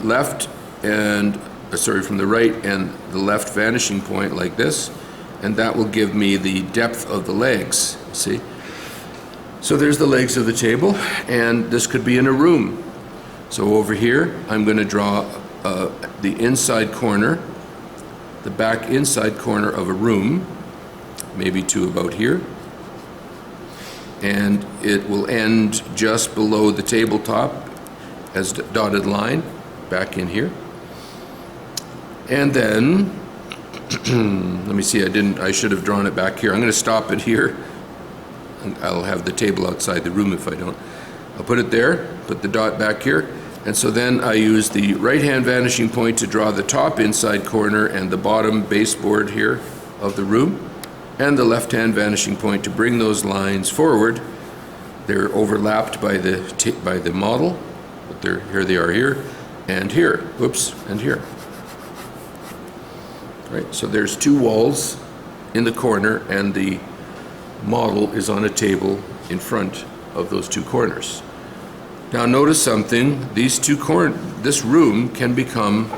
left and, from the right and the left vanishing point like this, and that will give me the depth of the legs, see? So there's the legs of the table, and this could be in a room. So over here, I'm going to draw the inside corner, the back inside corner of a room, maybe to about here, and it will end just below the tabletop as a dotted line back in here. And then let me see, I should have drawn it back here. I'm going to stop it here. I'll have the table outside the room if I don't. I'll put it there, put the dot back here, and so then I use the right hand vanishing point to draw the top inside corner and the bottom baseboard here of the room, and the left hand vanishing point to bring those lines forward. They're overlapped by the model, but here they are here, and here, whoops, and here. Right, so there's two walls in the corner, and the model is on a table in front of those two corners. Now notice something, this room can become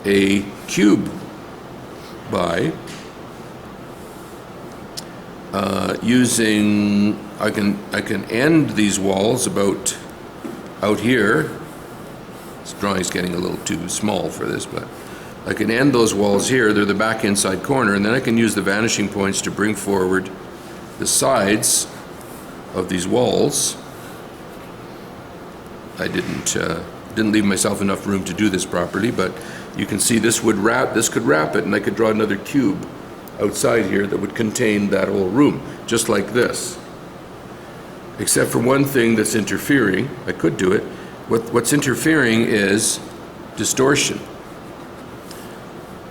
a cube by using, I can end these walls about out here. This drawing's getting a little too small for this, but I can end those walls here. They're the back inside corner, and then I can use the vanishing points to bring forward the sides of these walls. I didn't leave myself enough room to do this properly, but you can see this could wrap it, and I could draw another cube outside here that would contain that whole room, just like this. Except for one thing that's interfering. I could do it. What's interfering is distortion.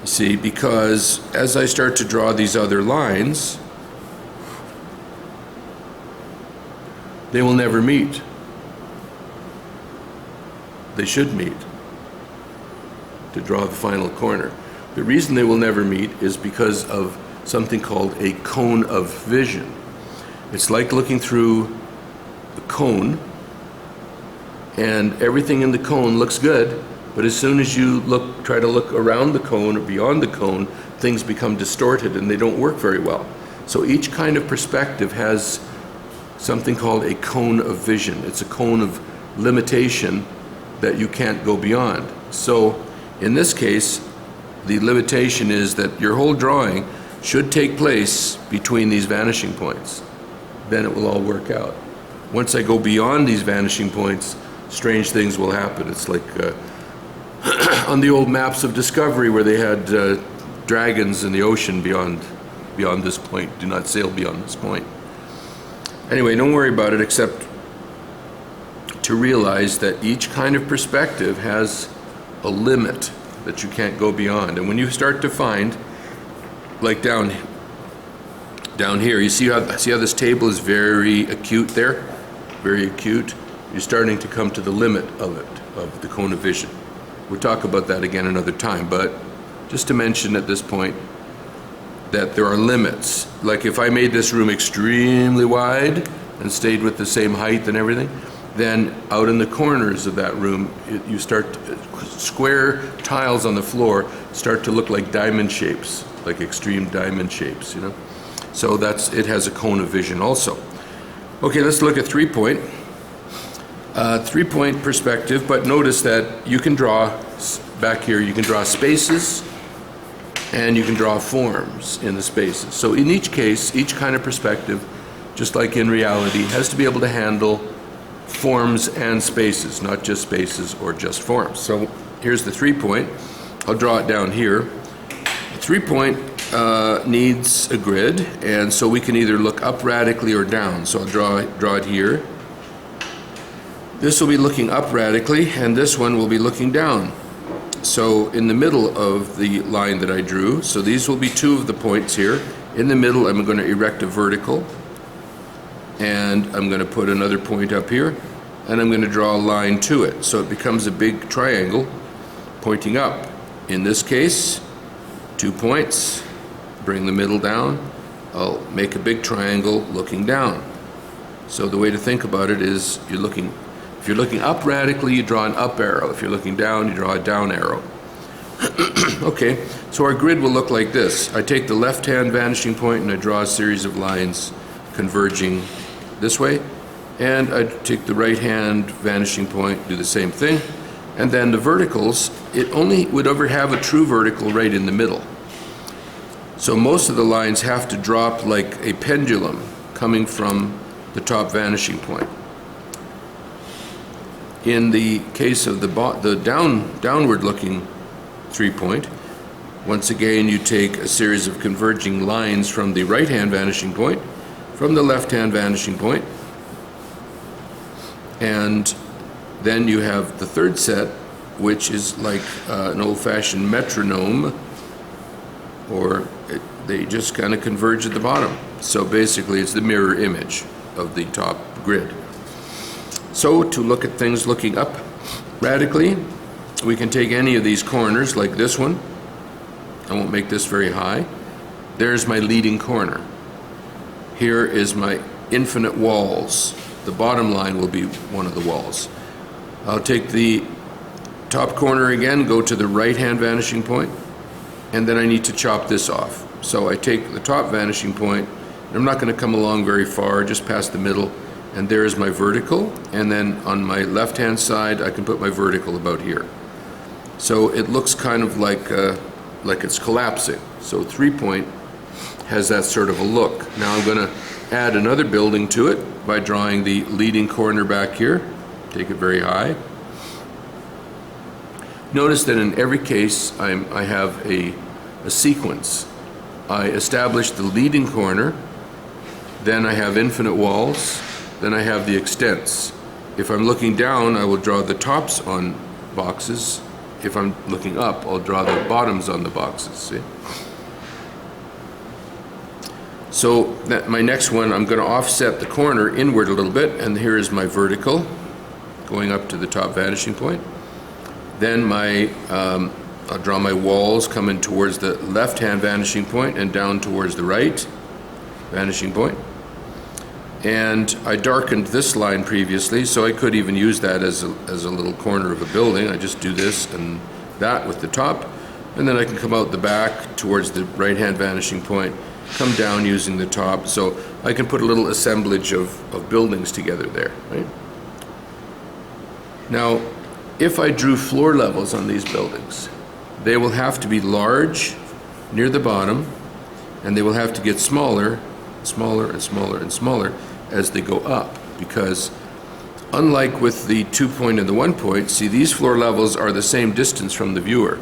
You see, because as I start to draw these other lines, they will never meet. They should meet to draw the final corner. The reason they will never meet is because of something called a cone of vision. It's like looking through the cone, and everything in the cone looks good, but as soon as you try to look around the cone or beyond the cone, things become distorted and they don't work very well. So each kind of perspective has something called a cone of vision. It's a cone of limitation that you can't go beyond. So in this case, the limitation is that your whole drawing should take place between these vanishing points. Then it will all work out. Once I go beyond these vanishing points, strange things will happen. It's like on the old maps of Discovery where they had dragons in the ocean beyond this point. Do not sail beyond this point. Anyway, don't worry about it, except to realize that each kind of perspective has a limit that you can't go beyond. And when you start to find, like down here, you see how this table is very acute there? Very acute. You're starting to come to the limit of it, of the cone of vision. We'll talk about that again another time, but just to mention at this point that there are limits. Like if I made this room extremely wide and stayed with the same height and everything, then out in the corners of that room, you start square tiles on the floor start to look like diamond shapes, like extreme diamond shapes, you know. So it has a cone of vision also. Okay, let's look at three-point. Three-point perspective, but notice that you can draw back here. You can draw spaces, and you can draw forms in the spaces. So in each case, each kind of perspective, just like in reality, has to be able to handle forms and spaces, not just spaces or just forms. So here's the three-point. I'll draw it down here. The three-point needs a grid, and so we can either look up radically or down. So I'll draw it here. This will be looking up radically, and this one will be looking down. So in the middle of the line that I drew, so these will be two of the points here. In the middle, I'm going to erect a vertical, and I'm going to put another point up here, and I'm going to draw a line to it. So it becomes a big triangle pointing up. In this case, 2 points, bring the middle down. I'll make a big triangle looking down. So the way to think about it is you're looking If you're looking up radically, you draw an up arrow. If you're looking down, you draw a down arrow. Okay, so our grid will look like this. I take the left-hand vanishing point and I draw a series of lines converging this way. And I take the right-hand vanishing point, do the same thing. And then the verticals, it only would ever have a true vertical right in the middle. So most of the lines have to drop like a pendulum coming from the top vanishing point. In the case of the downward looking 3-point, once again you take a series of converging lines from the right-hand vanishing point, from the left-hand vanishing point, and then you have the third set, which is like an old-fashioned metronome, or they just kind of converge at the bottom. So basically it's the mirror image of the top grid. So to look at things looking up radically, we can take any of these corners like this one. I won't make this very high. There's my leading corner. Here is my infinite walls. The bottom line will be one of the walls. I'll take the top corner again, go to the right-hand vanishing point, and then I need to chop this off. So I take the top vanishing point, and I'm not going to come along very far, just past the middle, and there's my vertical, and then on my left-hand side I can put my vertical about here. So it looks kind of like it's collapsing. So 3-point has that sort of a look. Now I'm going to add another building to it by drawing the leading corner back here. Take it very high. Notice that in every case I have a sequence. I establish the leading corner, then I have infinite walls, then I have the extents. If I'm looking down, I will draw the tops on boxes. If I'm looking up, I'll draw the bottoms on the boxes, see? So my next one, I'm going to offset the corner inward a little bit, and here is my vertical going up to the top vanishing point. Then I'll draw my walls coming towards the left-hand vanishing point and down towards the right vanishing point. And I darkened this line previously, so I could even use that as a little corner of a building. I just do this and that with the top, and then I can come out the back towards the right-hand vanishing point, come down using the top, so I can put a little assemblage of buildings together there, right? Now, if I drew floor levels on these buildings, they will have to be large near the bottom, and they will have to get smaller, smaller and smaller and smaller as they go up, because unlike with the 2-point and the 1-point, see, these floor levels are the same distance from the viewer.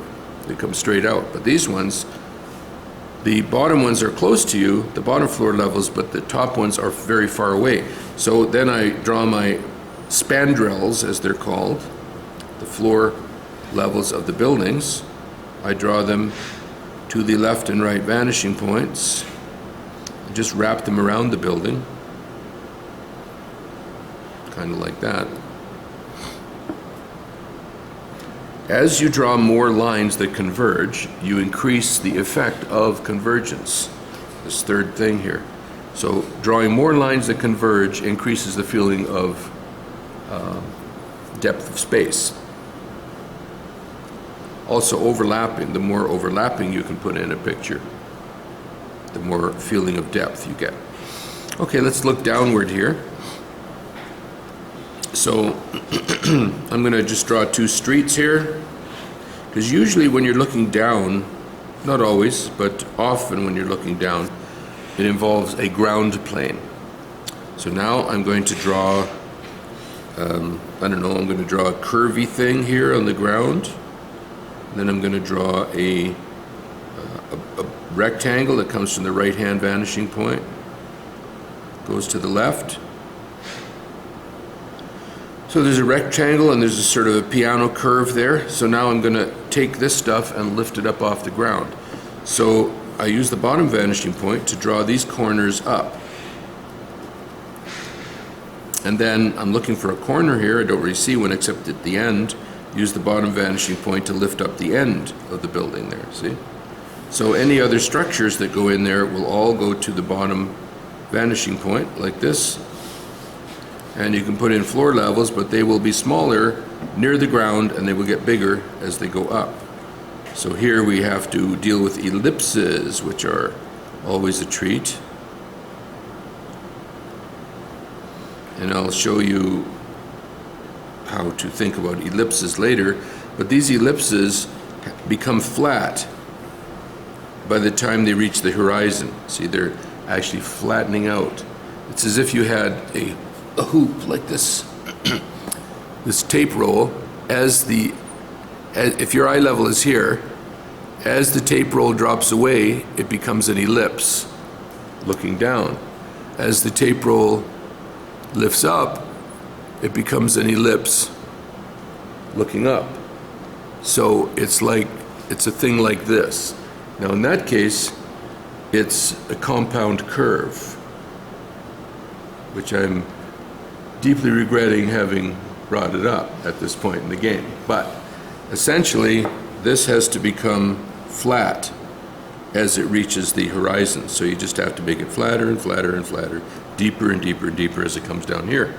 They come straight out, but these ones, the bottom ones are close to you, the bottom floor levels, but the top ones are very far away. So then I draw my spandrels, as they're called, the floor levels of the buildings. I draw them to the left and right vanishing points. I just wrap them around the building, kind of like that. As you draw more lines that converge, you increase the effect of convergence, this third thing here. So drawing more lines that converge increases the feeling of depth of space. Also overlapping, the more overlapping you can put in a picture, the more feeling of depth you get. Okay, let's look downward here. So I'm going to just draw 2 streets here, because usually when you're looking down, not always, but often when you're looking down, it involves a ground plane. So now I'm going to draw, I don't know, I'm going to draw a curvy thing here on the ground. Then I'm going to draw a rectangle that comes from the right-hand vanishing point, goes to the left. So there's a rectangle and there's a sort of a piano curve there. So now I'm going to take this stuff and lift it up off the ground. So I use the bottom vanishing point to draw these corners up. And then I'm looking for a corner here. I don't really see one except at the end. Use the bottom vanishing point to lift up the end of the building there, see? So any other structures that go in there will all go to the bottom vanishing point, like this. And you can put in floor levels, but they will be smaller near the ground and they will get bigger as they go up. So here we have to deal with ellipses, which are always a treat. And I'll show you how to think about ellipses later, but these ellipses become flat by the time they reach the horizon. See, they're actually flattening out. It's as if you had a hoop like this, this tape roll. If your eye level is here, as the tape roll drops away, it becomes an ellipse looking down. As the tape roll lifts up, it becomes an ellipse looking up. So it's a thing like this. Now in that case, it's a compound curve, which I'm deeply regretting having brought it up at this point in the game. But essentially, this has to become flat as it reaches the horizon. So you just have to make it flatter and flatter and flatter, deeper and deeper and deeper as it comes down here.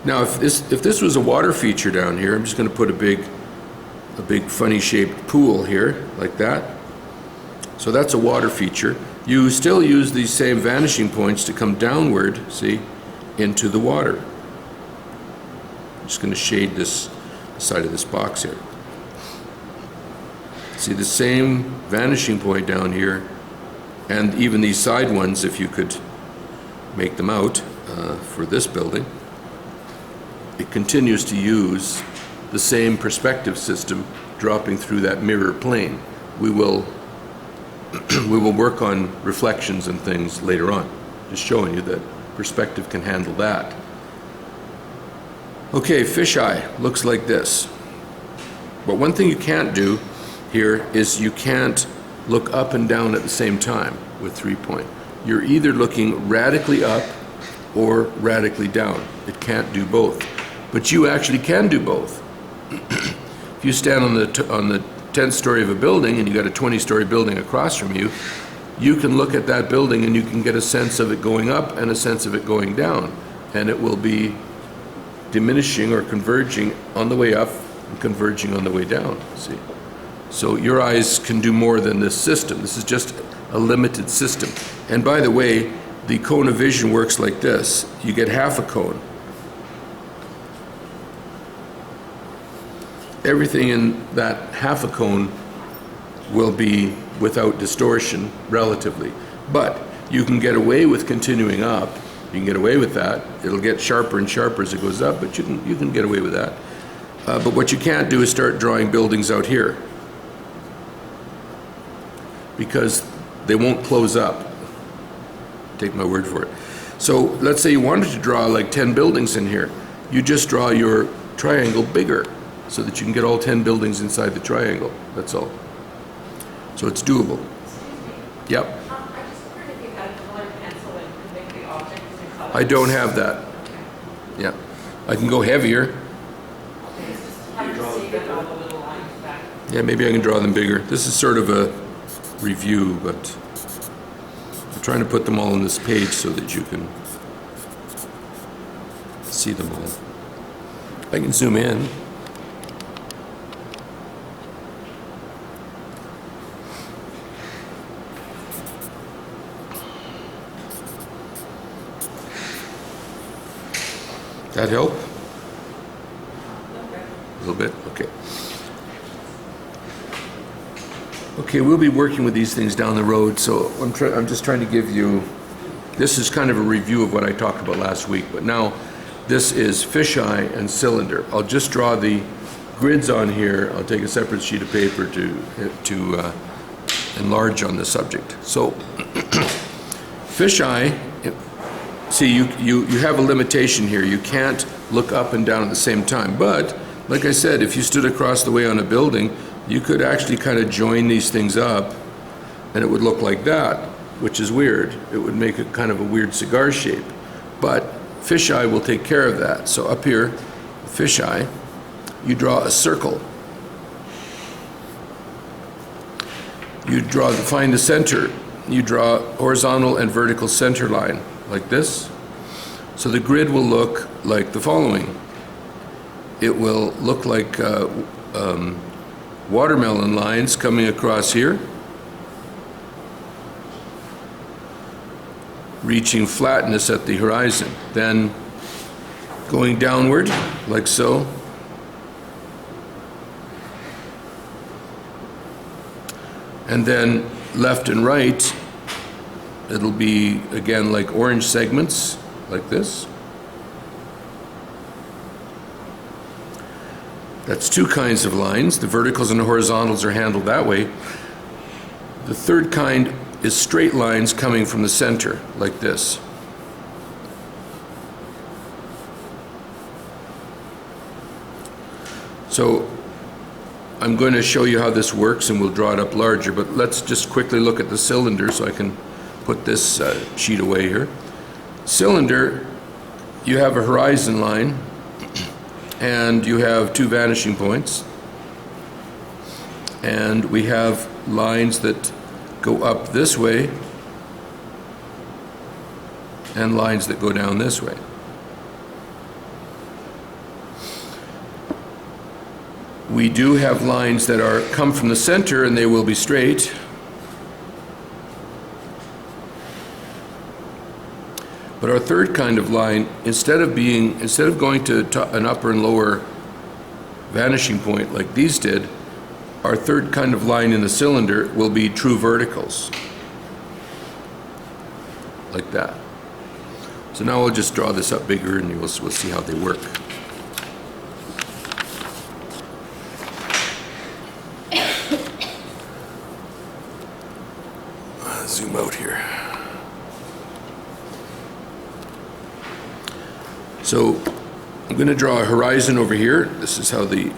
Now, if this was a water feature down here, I'm just going to put a big funny shaped pool here, like that. So that's a water feature. You still use these same vanishing points to come downward, see, into the water. I'm just going to shade this side of this box here. See the same vanishing point down here, and even these side ones, if you could make them out for this building. It continues to use the same perspective system dropping through that mirror plane. We will work on reflections and things later on, just showing you that perspective can handle that. Okay, fisheye looks like this. But one thing you can't do here is you can't look up and down at the same time with 3-point. You're either looking radically up or radically down. It can't do both. But you actually can do both. If you stand on the 10th story of a building and you got a 20-story building across from you, you can look at that building and you can get a sense of it going up and a sense of it going down. And it will be diminishing or converging on the way up and converging on the way down, see? So your eyes can do more than this system. This is just a limited system. And by the way, the cone of vision works like this. You get half a cone. Everything in that half a cone will be without distortion, relatively. But you can get away with continuing up. You can get away with that. It'll get sharper and sharper as it goes up, but you can get away with that. But what you can't do is start drawing buildings out here, because they won't close up. Take my word for it. So let's say you wanted to draw like 10 buildings in here. You just draw your triangle bigger so that you can get all 10 buildings inside the triangle. That's all. So it's doable. Yep. I just wondered if you had a colored pencil that could make the objects in color. I don't have that. Okay. Yeah. I can go heavier. Okay, it's just hard to see with all the little lines back. Yeah, maybe I can draw them bigger. This is sort of a review, but I'm trying to put them all on this page so that you can see them all. I can zoom in. That help? A little bit? Okay. Okay, we'll be working with these things down the road, so I'm just trying to give you, this is kind of a review of what I talked about last week, but now this is fisheye and cylinder. I'll just draw the grids on here. I'll take a separate sheet of paper to enlarge on the subject. So, fisheye, see, you have a limitation here. You can't look up and down at the same time. But, like I said, if you stood across the way on a building, you could actually kind of join these things up, and it would look like that, which is weird. It would make a kind of a weird cigar shape. But fisheye will take care of that. So up here, fisheye, you draw a circle. You find the center. You draw horizontal and vertical center line, like this. So the grid will look like the following. It will look like watermelon lines coming across here, reaching flatness at the horizon, then going downward like so, and then left and right, it'll be again like orange segments like this. That's two kinds of lines. The verticals and the horizontals are handled that way. The third kind is straight lines coming from the center, like this. So I'm going to show you how this works, and we'll draw it up larger, but let's just quickly look at the cylinder so I can put this sheet away here. Cylinder, you have a horizon line, and you have two vanishing points, and we have lines that go up this way and lines that go down this way. We do have lines that come from the center, and they will be straight. But our third kind of line, instead of going to an upper and lower vanishing point like these did, our third kind of line in the cylinder will be true verticals, like that. So now we'll just draw this up bigger, and we'll see how they work. Zoom out here. So I'm going to draw a horizon over here. This is how the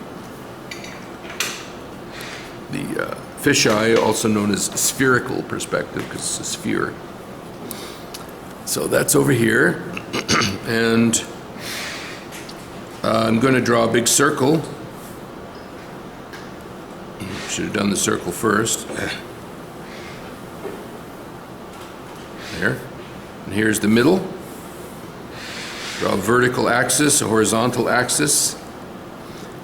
fisheye, also known as spherical perspective, because it's a sphere. So that's over here, and I'm going to draw a big circle. Should have done the circle first. There. And here's the middle. Draw a vertical axis, a horizontal axis,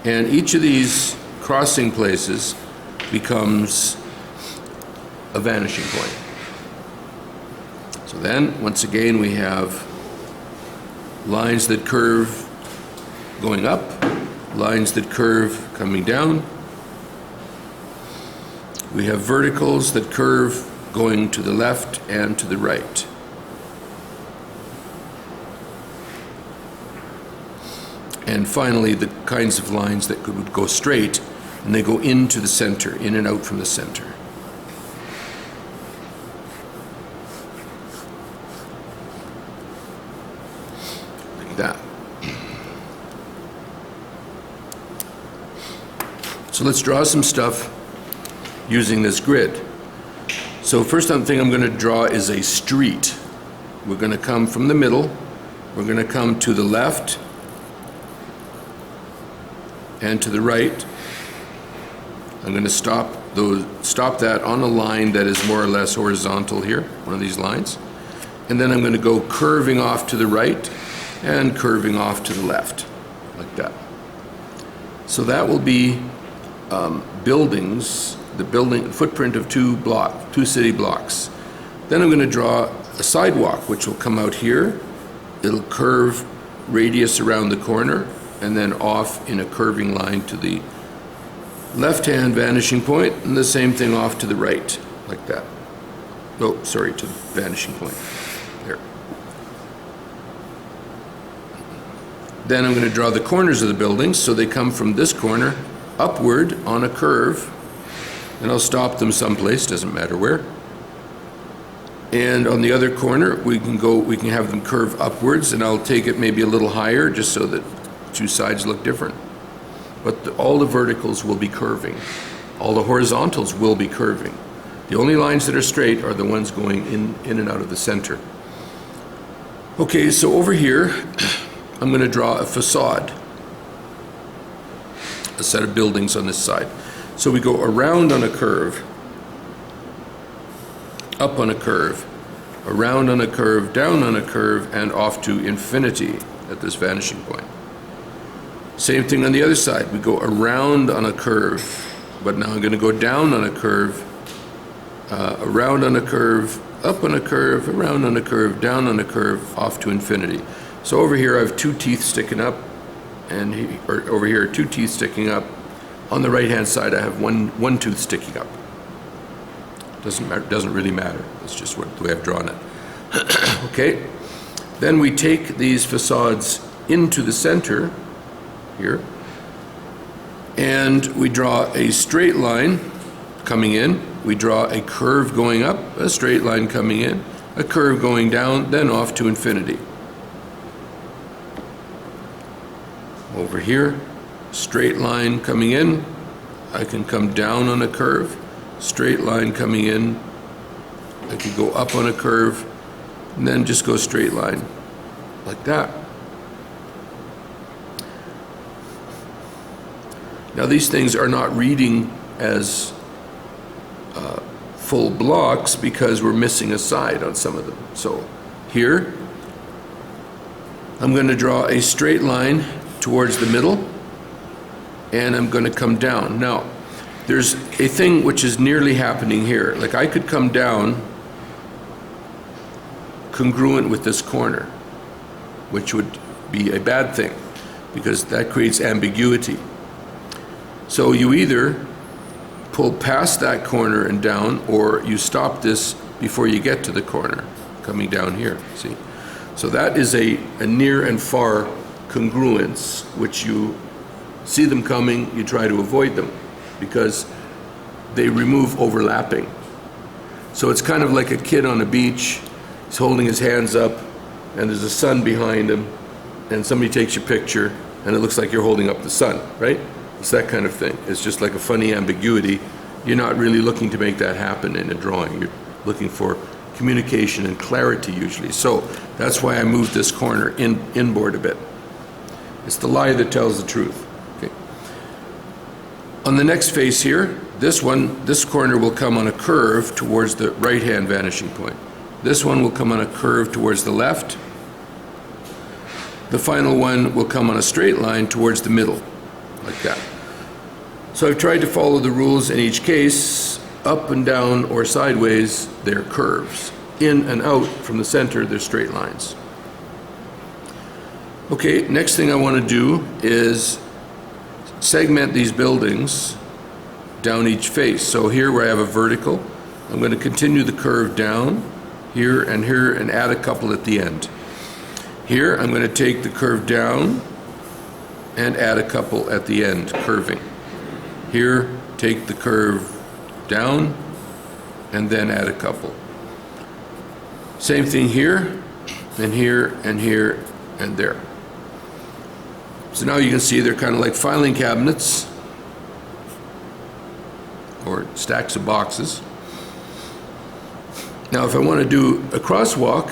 and each of these crossing places becomes a vanishing point. So then, once again, we have lines that curve going up, lines that curve coming down. We have verticals that curve going to the left and to the right. And finally, the kinds of lines that would go straight, and they go into the center, in and out from the center. Like that. So let's draw some stuff using this grid. So first thing I'm going to draw is a street. We're going to come from the middle, we're going to come to the left, and to the right. I'm going to stop that on a line that is more or less horizontal here, one of these lines. And then I'm going to go curving off to the right and curving off to the left, like that. So that will be buildings, the footprint of two city blocks. Then I'm going to draw a sidewalk, which will come out here. It'll curve radius around the corner, and then off in a curving line to the left-hand vanishing point, and the same thing off to the right, like that. Oh, sorry, to the vanishing point. There. Then I'm going to draw the corners of the buildings, so they come from this corner upward on a curve, and I'll stop them someplace, doesn't matter where. And on the other corner, we can have them curve upwards, and I'll take it maybe a little higher, just so that two sides look different. But all the verticals will be curving. All the horizontals will be curving. The only lines that are straight are the ones going in and out of the center. Okay, so over here, I'm going to draw a facade, a set of buildings on this side. So we go around on a curve, up on a curve, around on a curve, down on a curve, and off to infinity at this vanishing point. Same thing on the other side. We go around on a curve, but now I'm going to go down on a curve, around on a curve, up on a curve, around on a curve, down on a curve, off to infinity. So over here I have two teeth sticking up, and over here two teeth sticking up. On the right hand side I have one tooth sticking up. Doesn't really matter. It's just the way I've drawn it. Okay. Then we take these facades into the center here, and we draw a straight line coming in. We draw a curve going up, a straight line coming in, a curve going down, then off to infinity. Over here, straight line coming in. I can come down on a curve, straight line coming in. I could go up on a curve, and then just go straight line, like that. Now these things are not reading as full blocks because we're missing a side on some of them. So here, I'm going to draw a straight line towards the middle, and I'm going to come down. Now, there's a thing which is nearly happening here. Like I could come down congruent with this corner, which would be a bad thing because that creates ambiguity. So you either pull past that corner and down, or you stop this before you get to the corner, coming down here, see? So that is a near and far congruence, which you see them coming, you try to avoid them, because they remove overlapping. So it's kind of like a kid on a beach, he's holding his hands up, and there's a sun behind him, and somebody takes your picture, and it looks like you're holding up the sun, right? It's that kind of thing. It's just like a funny ambiguity. You're not really looking to make that happen in a drawing. You're looking for communication and clarity usually. So that's why I moved this corner inboard a bit. It's the lie that tells the truth. Okay. On the next face here, this corner will come on a curve towards the right-hand vanishing point. This one will come on a curve towards the left. The final one will come on a straight line towards the middle, like that. So I've tried to follow the rules in each case. Up and down or sideways, they're curves. In and out from the center, they're straight lines. Okay, next thing I want to do is segment these buildings down each face. So here where I have a vertical, I'm going to continue the curve down here and add a couple at the end. Here I'm going to take the curve down and add a couple at the end, curving. Here, take the curve down and then add a couple. Same thing here, and here, and here, and there. So now you can see they're kind of like filing cabinets or stacks of boxes. Now if I want to do a crosswalk,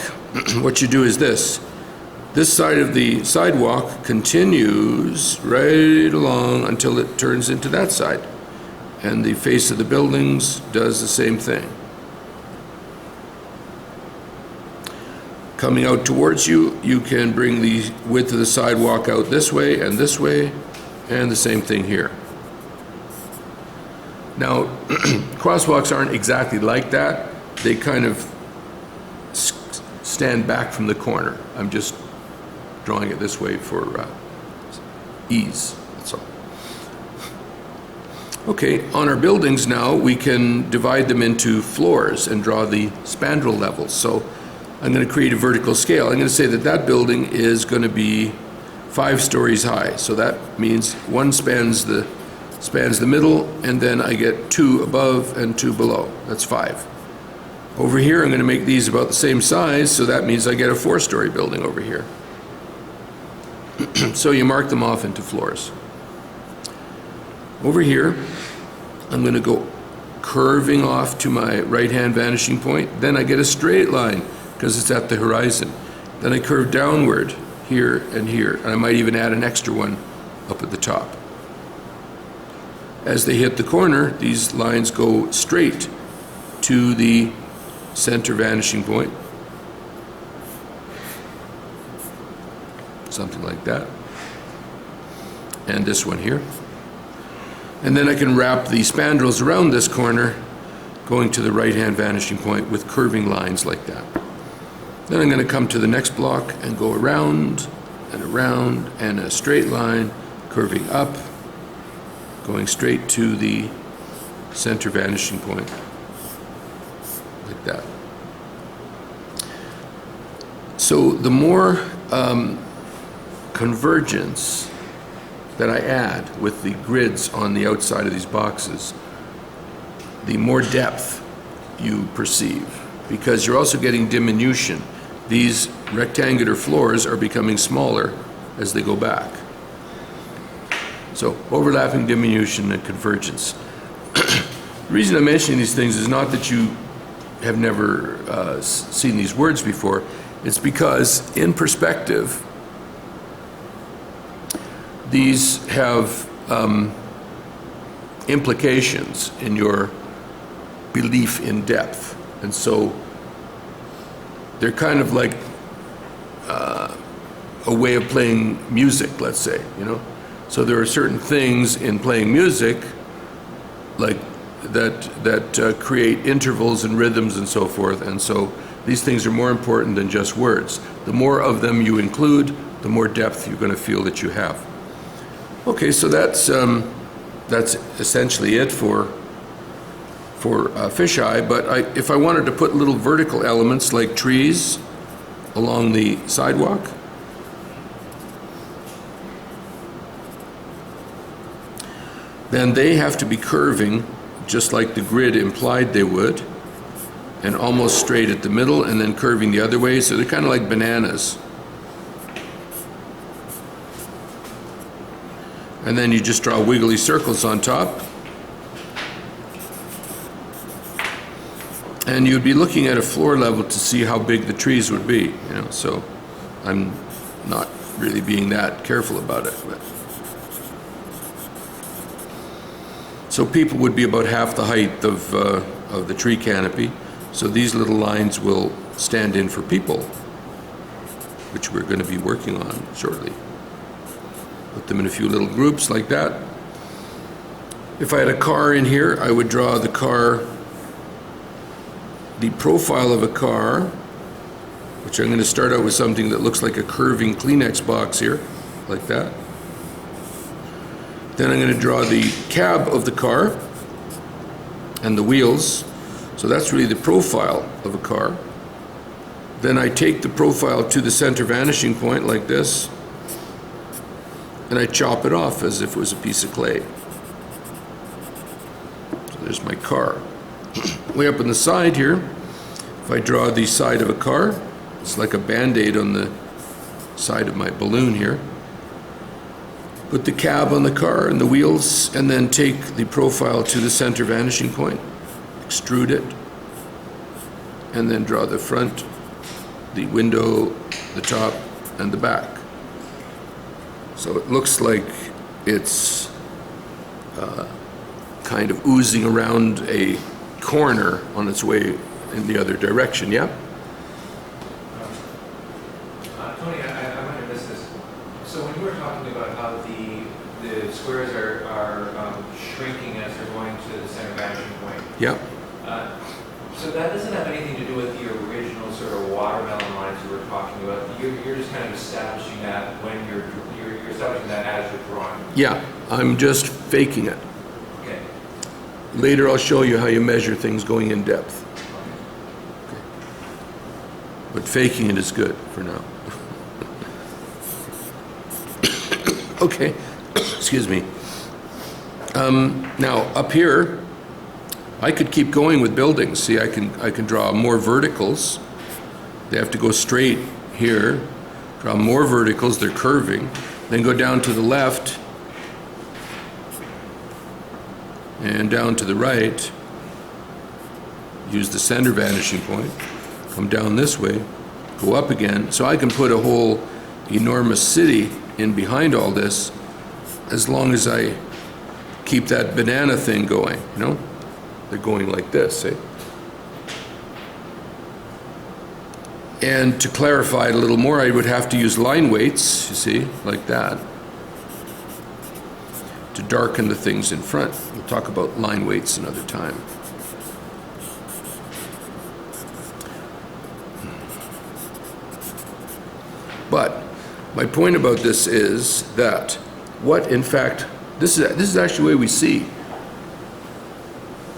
what you do is this. This side of the sidewalk continues right along until it turns into that side. And the face of the buildings does the same thing. Coming out towards you, you can bring the width of the sidewalk out this way, and the same thing here. Now, crosswalks aren't exactly like that. They kind of stand back from the corner. I'm just drawing it this way for ease, that's all. Okay, on our buildings now, we can divide them into floors and draw the Spandrel Levels. So I'm going to create a vertical scale. I'm going to say that that building is going to be 5 stories high. So that means one spans the middle, and then I get 2 above and 2 below. That's 5. Over here, I'm going to make these about the same size, so that means I get a 4-story building over here. So you mark them off into floors. Over here, I'm going to go curving off to my right-hand vanishing point. Then I get a straight line because it's at the horizon. Then I curve downward here, and I might even add an extra one up at the top. As they hit the corner, these lines go straight to the center vanishing point, something like that. And this one here. And then I can wrap the spandrels around this corner, going to the right-hand vanishing point with curving lines like that. Then I'm going to come to the next block and go around and a straight line, curving up, going straight to the center vanishing point, like that. So the more convergence that I add with the grids on the outside of these boxes, the more depth you perceive, because you're also getting diminution. These rectangular floors are becoming smaller as they go back. So overlapping, diminution, and convergence. The reason I'm mentioning these things is not that you have never seen these words before. It's because in perspective, these have implications in your belief in depth. And so they're kind of like a way of playing music, let's say, you know? So there are certain things in playing music like that create intervals and rhythms and so forth, and so these things are more important than just words. The more of them you include, the more depth you're going to feel that you have. Okay, so that's essentially it for fisheye, but if I wanted to put little vertical elements like trees along the sidewalk, then they have to be curving just like the grid implied they would, and almost straight at the middle and then curving the other way, so they're kind of like bananas. And then you just draw wiggly circles on top. And you'd be looking at a floor level to see how big the trees would be, you know, so I'm not really being that careful about it. But. So people would be about half the height of the tree canopy, so these little lines will stand in for people, which we're going to be working on shortly. Put them in a few little groups like that. If I had a car in here, I would draw the car, the profile of a car, which I'm going to start out with something that looks like a curving Kleenex box here, like that. Then I'm going to draw the cab of the car and the wheels. So that's really the profile of a car. Then I take the profile to the center vanishing point like this, and I chop it off as if it was a piece of clay. So there's my car. Way up on the side here, if I draw the side of a car, it's like a Band-Aid on the side of my balloon here. Put the cab on the car and the wheels, and then take the profile to the center vanishing point, extrude it, and then draw the front, the window, the top, and the back. So it looks like it's kind of oozing around a corner on its way in the other direction, yeah? Tony, I might have missed this. So when you were talking about how the squares are shrinking as they're going to the center vanishing point. Yeah. So that doesn't have anything to do with the original sort of watermelon lines you were talking about. You're just kind of establishing that when you're establishing that as you're drawing. Yeah, I'm just faking it. Okay. Later I'll show you how you measure things going in depth. Okay. But faking it is good for now. Okay, excuse me. Now up here, I could keep going with buildings. See, I can draw more verticals. They have to go straight here. Draw more verticals, they're curving. Then go down to the left and down to the right. Use the center vanishing point. Come down this way, go up again. So I can put a whole enormous city in behind all this as long as I keep that banana thing going, you know? They're going like this, eh? And to clarify it a little more, I would have to use line weights, you see, like that, to darken the things in front. We'll talk about line weights another time. But my point about this is that what, in fact, this is actually the way we see.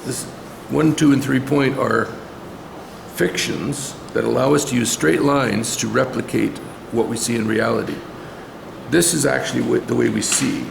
This 1, 2, and 3 point are fictions that allow us to use straight lines to replicate what we see in reality. This is actually the way we see.